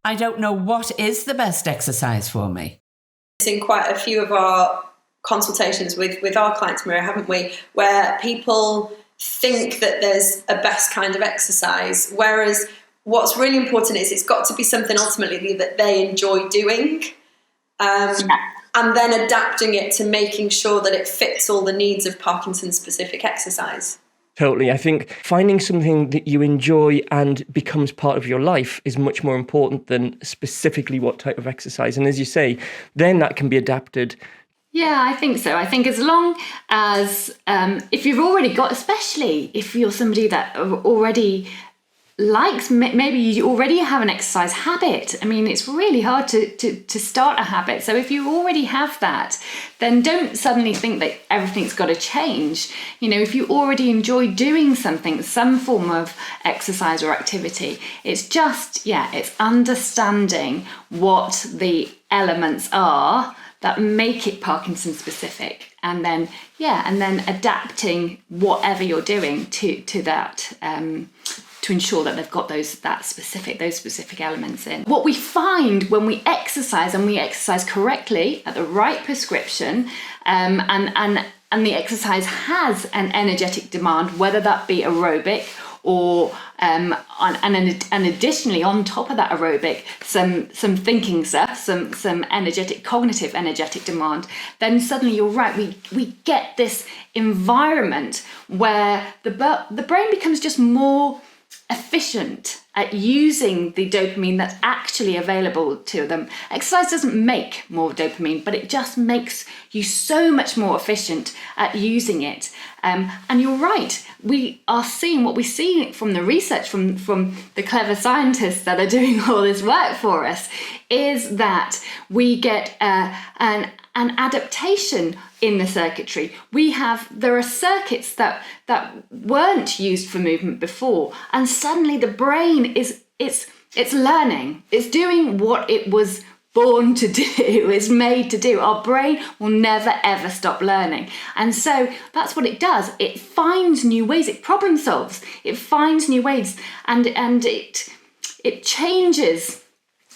I don't know what is the best exercise for me. In quite a few of our consultations with our clients, Maria, haven't we, where people think that there's a best kind of exercise, whereas what's really important is it's got to be something ultimately that they enjoy doing, and then adapting it to making sure that it fits all the needs of Parkinson's specific exercise. Totally. I think finding something that you enjoy and becomes part of your life is much more important than specifically what type of exercise. And as you say, then that can be adapted. Yeah, I think so. I think as long as, if you've already got, especially if you're somebody that already likes, maybe you already have an exercise habit. I mean, it's really hard to start a habit. So if you already have that, then don't suddenly think that everything's got to change. You know, if you already enjoy doing something, some form of exercise or activity, it's just, it's understanding what the elements are that make it Parkinson specific, and then adapting whatever you're doing to that, to ensure that they've got those specific elements in. What we find when we exercise, and we exercise correctly at the right prescription, and the exercise has an energetic demand, whether that be aerobic or and additionally on top of that aerobic, some thinking stuff, some energetic, cognitive energetic demand, then suddenly you're right, we get this environment where the brain becomes just more efficient at using the dopamine that's actually available to them. Exercise doesn't make more dopamine, but it just makes you so much more efficient at using it. And you're right, we are seeing what we see from the research from the clever scientists that are doing all this work for us, is that we get an adaptation in the circuitry. There are circuits that weren't used for movement before, and suddenly the brain it's learning. It's doing what it was born to do, it's made to do. Our brain will never ever stop learning. And so that's what it does. It finds new ways, it problem solves, it finds new ways, and it changes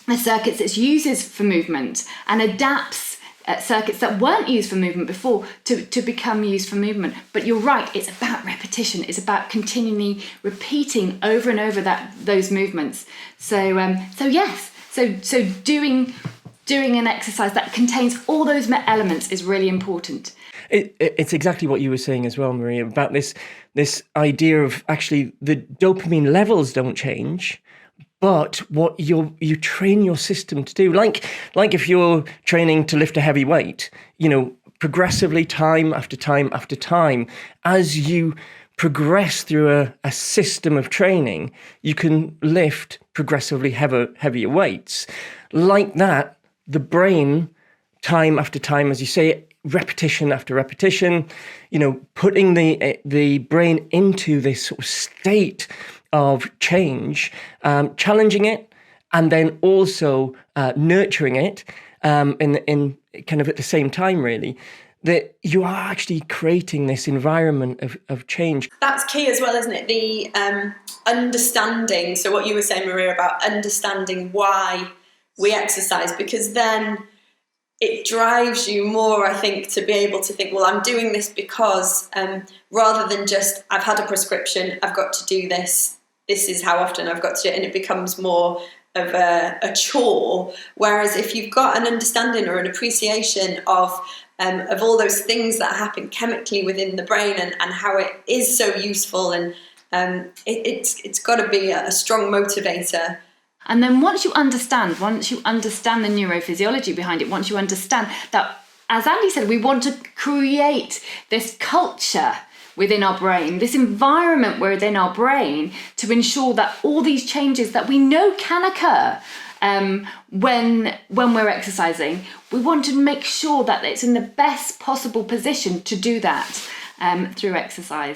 the circuits it uses for movement and adapts circuits that weren't used for movement before to become used for movement. But you're right, it's about repetition. It's about continually repeating over and over those movements. So doing an exercise that contains all those elements is really important. It's exactly what you were saying as well, Maria, about this idea of actually the dopamine levels don't change, but what you train your system to do, like if you're training to lift a heavy weight, progressively, time after time after time, as you progress through a system of training, you can lift progressively heavier weights. Like that, the brain, time after time, as you say, repetition after repetition, putting the brain into this sort of state of change, challenging it, and then also nurturing it in kind of at the same time, really, that you are actually creating this environment of change. That's key as well, isn't it? The understanding, so what you were saying, Maria, about understanding why we exercise, because then it drives you more, I think, to be able to think, well, I'm doing this because, rather than just, I've had a prescription, I've got to do this is how often I've got to do it, and it becomes more of a chore. Whereas if you've got an understanding or an appreciation of all those things that happen chemically within the brain and how it is so useful, and it's got to be a strong motivator. And then once you understand the neurophysiology behind it, once you understand that, as Andy said, we want to create this culture within our brain, this environment within our brain, to ensure that all these changes that we know can occur when we're exercising, we want to make sure that it's in the best possible position to do that through exercise.